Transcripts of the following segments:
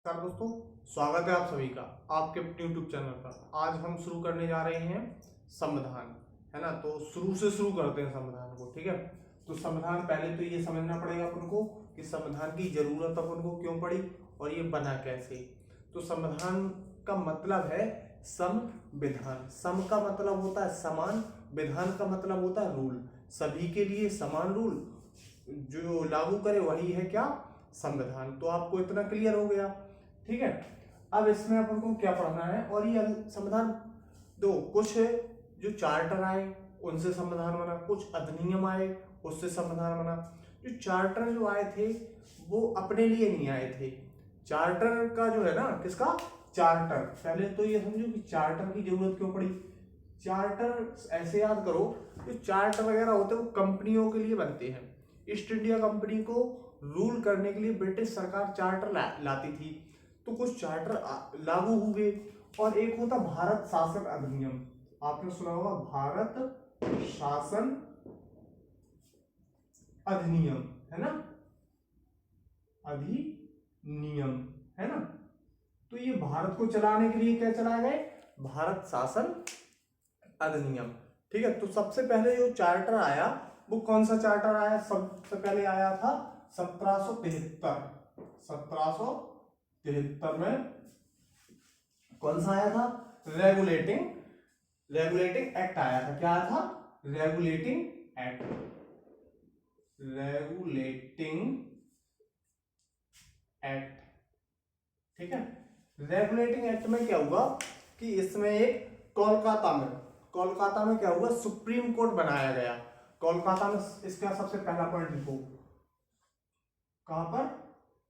नमस्कार दोस्तों, स्वागत है आप सभी का आपके यूट्यूब चैनल पर। आज हम शुरू करने जा रहे हैं संविधान, है ना। तो शुरू से शुरू करते हैं संविधान को, ठीक है। तो संविधान पहले तो ये समझना पड़ेगा अपन को कि संविधान की जरूरत अपन को क्यों पड़ी और ये बना कैसे। तो संविधान का मतलब है संविधान। सम का मतलब होता है समान, विधान का मतलब होता है रूल। सभी के लिए समान रूल जो लागू करे वही है क्या, संविधान। तो आपको इतना क्लियर हो गया, ठीक है। अब इसमें अपन को क्या पढ़ना है, और ये संविधान दो कुछ जो चार्टर आए उनसे संविधान बना, कुछ अधिनियम आए उससे संविधान बना। जो चार्टर जो आए थे वो अपने लिए नहीं आए थे। चार्टर का जो है ना, किसका, चार्टर। पहले तो ये समझो कि चार्टर की जरूरत क्यों पड़ी। चार्टर ऐसे याद करो, जो चार्टर वगैरह होते हैं वो कंपनियों के लिए बनते हैं। ईस्ट इंडिया कंपनी को रूल करने के लिए ब्रिटिश सरकार चार्टर लाती थी। तो कुछ चार्टर लागू हुए, और एक होता भारत शासन अधिनियम। आपने सुना होगा भारत शासन अधिनियम, है ना, अधिनियम, है ना। तो ये भारत को चलाने के लिए क्या चलाए गए, भारत शासन अधिनियम, ठीक है। तो सबसे पहले जो चार्टर आया वो कौन सा चार्टर आया, सबसे पहले आया था 1773। 1773 में कौन सा आया था, रेगुलेटिंग एक्ट आया था। क्या आया था, रेगुलेटिंग एक्ट। रेगुलेटिंग एक्ट, ठीक है। रेगुलेटिंग एक्ट में क्या हुआ कि इसमें एक कोलकाता में क्या हुआ, सुप्रीम कोर्ट बनाया गया। कोलकाता में, इसका सबसे पहला पॉइंट लिखो, कहां पर,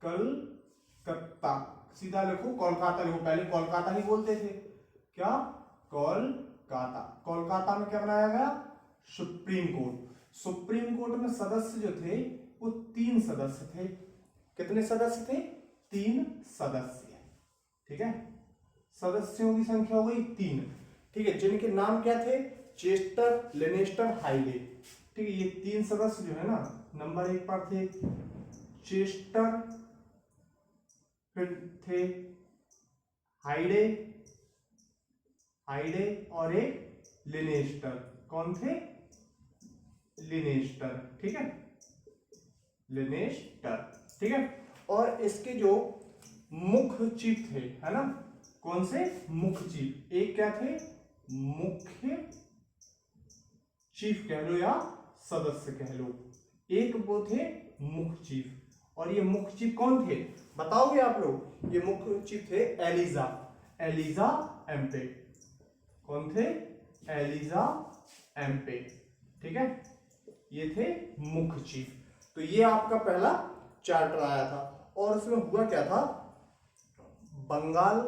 कलकत्ता। सीधा लिखो कोलकाता लिखो, पहले कोलकाता ही बोलते थे, क्या, कोलकाता में क्या बनाया गया, सुप्रीम कोर्ट। सुप्रीम कोर्ट में सदस्य जो थे वो 3 सदस्य थे। कितने सदस्य थे, 3 सदस्य, ठीक है। सदस्यों की संख्या हो गई 3, ठीक है, जिनके नाम क्या थे, चेस्टर, लेनेस्टर, हाइडे, ठीक है। ये 3 सदस्य जो है ना, नंबर 1 पर थे चेस्टर, फिर थे हाइडे और एक लिनेस्टर। कौन थे, लिनेस्टर, ठीक है, लिनेस्टर, ठीक है। और इसके जो मुख्य चीफ थे, है ना, कौन से, मुख्य चीफ। एक क्या थे, मुख्य चीफ कह लो या सदस्य कह लो, एक वो थे मुख्य चीफ। और ये मुख्य चीफ कौन थे, बताओगे आप लोग। ये मुख्य चीफ थे एलिजा एम्पे। कौन थे, एलिजा एम्पे, ठीक है। ये थे मुख्य चीफ। तो ये आपका पहला चार्टर आया था। और उसमें हुआ क्या था, बंगाल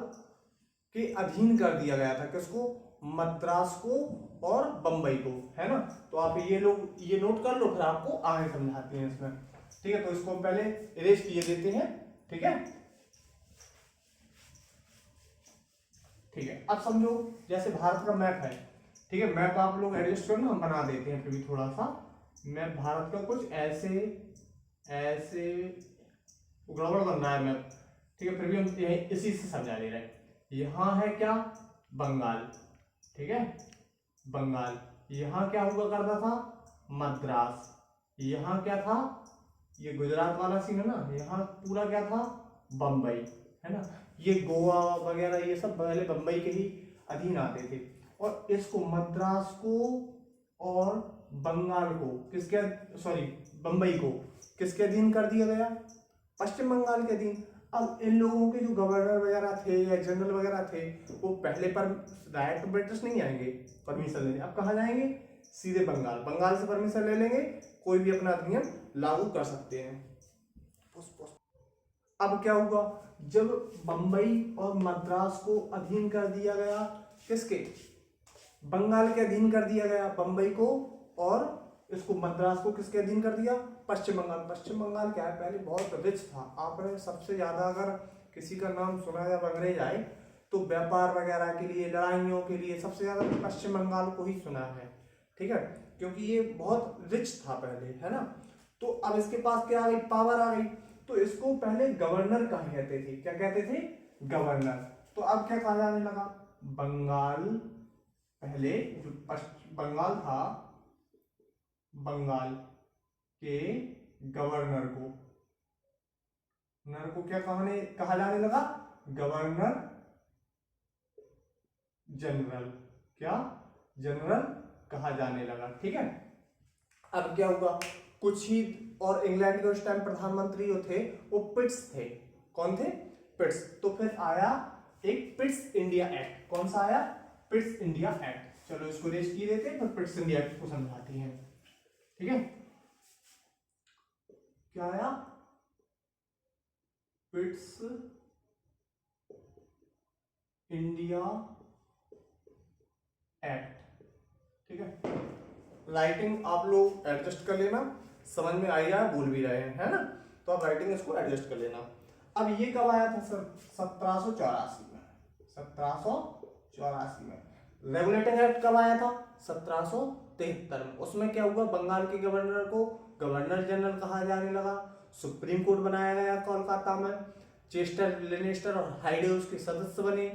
के अधीन कर दिया गया था, किसको, मद्रास को और बंबई को, है ना। तो आप ये लोग ये नोट कर लो, फिर आपको आगे समझाते हैं इसमें, ठीक है। तो इसको हम पहले इरेज किए देते हैं, ठीक है, ठीक है। अब समझो जैसे भारत का मैप है, ठीक है। मैप आप लोग एडजस्ट करना, हम बना देते हैं फिर भी थोड़ा सा मैप भारत का, कुछ ऐसे ऐसे गड़बड़ बन रहा है मैप, ठीक है। फिर भी हम इसी से समझा ले रहे हैं। यहाँ है क्या, बंगाल, ठीक है, बंगाल। यहाँ क्या हुआ करता था, मद्रास। यहाँ क्या था, ये गुजरात वाला सीन है ना, यहाँ पूरा क्या था, बंबई, है ना। ये गोवा वगैरह ये सब पहले बंबई के ही अधीन आते थे। और इसको मद्रास को और बंगाल को किसके, सॉरी, बंबई को किसके अधीन कर दिया गया, पश्चिम बंगाल के अधीन। अब इन लोगों के जो गवर्नर वगैरह थे या जनरल वगैरह थे वो पहले पर डायरेक्ट ब्रिटिश नहीं आएंगे परमिशन लेने। अब कहाँ जाएंगे, सीधे बंगाल से परमिशन ले लेंगे, कोई भी अपना अधिनियम लागू कर सकते हैं। अब क्या हुआ, जब बंबई और मद्रास को अधीन कर दिया गया, किसके, बंगाल के अधीन कर दिया गया बंबई को, और इसको मद्रास को किसके अधीन कर दिया, पश्चिम बंगाल। पश्चिम बंगाल क्या है, पहले बहुत रिच था। आपने सबसे ज्यादा अगर किसी का नाम सुना या अंग्रेज आए तो व्यापार वगैरह के लिए, लड़ाइयों के लिए सबसे ज्यादा पश्चिम बंगाल को ही सुना है, ठीक है, क्योंकि ये बहुत रिच था पहले, है ना। तो अब इसके पास क्या आ गई, पावर आ गई। तो इसको पहले गवर्नर कहा कहते थे, क्या कहते थे, गवर्नर। तो अब क्या कहा जाने लगा, बंगाल, पहले जो बंगाल था, बंगाल के गवर्नर को क्या कहा जाने लगा, गवर्नर जनरल, क्या, जनरल कहा जाने लगा। ठीक है, अब क्या हुआ, कुछ ही, और इंग्लैंड के उस टाइम प्रधानमंत्री जो थे वो पिट्स थे। कौन थे, पिट्स। तो फिर आया एक पिट्स इंडिया एक्ट। कौन सा आया, पिट्स इंडिया एक्ट। चलो इसको रेस्ट किए देते हैं, फिर पिट्स इंडिया एक्ट को समझाते हैं। ठीक है, क्या आया, पिट्स इंडिया एक्ट। ठीक है, राइटिंग आप लोग एडजस्ट कर लेना, समझ में आई है, बोल भी रहे हैं, है ना, तो आप राइटिंग इसको एडजस्ट कर लेना। अब ये कब आया था सर, 1784 में, 1784 में। रेगुलेटिंग एक्ट कब आया था, 1773 में। उसमें क्या हुआ, बंगाल के गवर्नर को गवर्नर जनरल कहा जाने लगा। सुप्रीम कोर्ट बनाया गया कोलकाता में। चेस्टर, लेनेस्टर और हाइडे उसके सदस्य बने।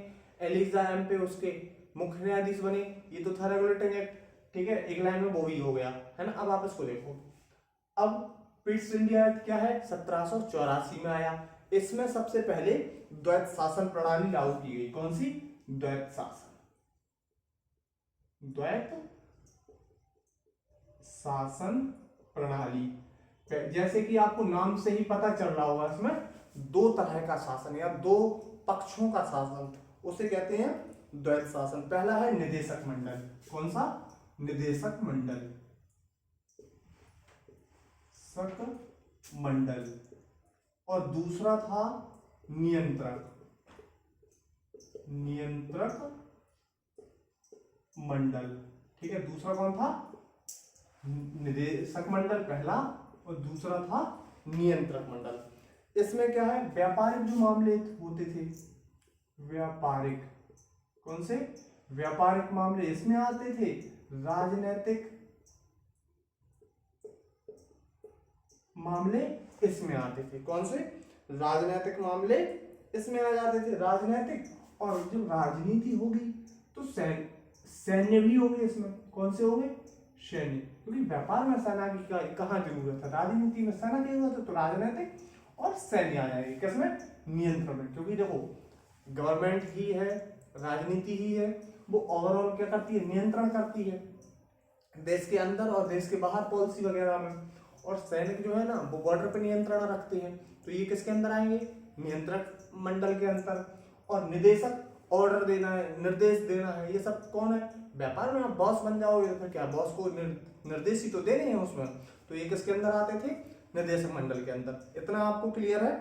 एलिजा एम्पे उसके मुख्य न्यायाधीश बने। ये तो था रेगुलेटिंग एक्ट। ठीक है, एक लाइन में वो भी हो गया, है ना। अब आप इसको देखो, अब पिट्स इंडिया एक्ट क्या है, 1784 में आया। इसमें सबसे पहले द्वैत शासन प्रणाली लागू की गई। कौन सी, द्वैत शासन, द्वैत शासन प्रणाली। जैसे कि आपको नाम से ही पता चल रहा होगा, इसमें दो तरह का शासन या दो पक्षों का शासन, उसे कहते हैं द्वैत शासन। पहला है निदेशक मंडल। कौन सा, निदेशक मंडल, मंडल। और दूसरा था नियंत्रक मंडल। ठीक है, दूसरा कौन था, निदेशक मंडल पहला, और दूसरा था नियंत्रक मंडल। इसमें क्या है, व्यापारिक जो मामले होते थे, व्यापारिक, कौन से, व्यापारिक मामले इसमें आते थे। राजनैतिक मामले इसमें आते थे। कौन से, राजनैतिक मामले इसमें आ जाते थे, राजनैतिक। और जब राजनीति होगी तो सैन्य भी होंगे इसमें। कौन से होंगे, सैन्य, क्योंकि व्यापार में सेना की कहाँ जरूरत है, राजनीति में सेना की जरूरत है, तो राजनैतिक और सैन्य आ जाएगी। किसमें, नियंत्रण में। क्योंकि देखो गवर्नमेंट ही है, राजनीति ही है, वो ओवरऑल क्या करती है, नियंत्रण करती है देश के अंदर और देश के बाहर पॉलिसी वगैरह में। और सैनिक जो है ना, वो बॉर्डर पे नियंत्रण रखते हैं, तो ये किसके अंदर आएंगे, नियंत्रक मंडल के अंदर। और निदेशक, ऑर्डर देना है, निर्देश देना है, ये सब कौन है, व्यापार में आप बॉस बन जाओगे तो फिर क्या, बॉस को निर्देश ही तो देने हैं उसमें, तो ये किसके अंदर आते थे, निदेशक मंडल के अंदर। इतना आपको क्लियर है।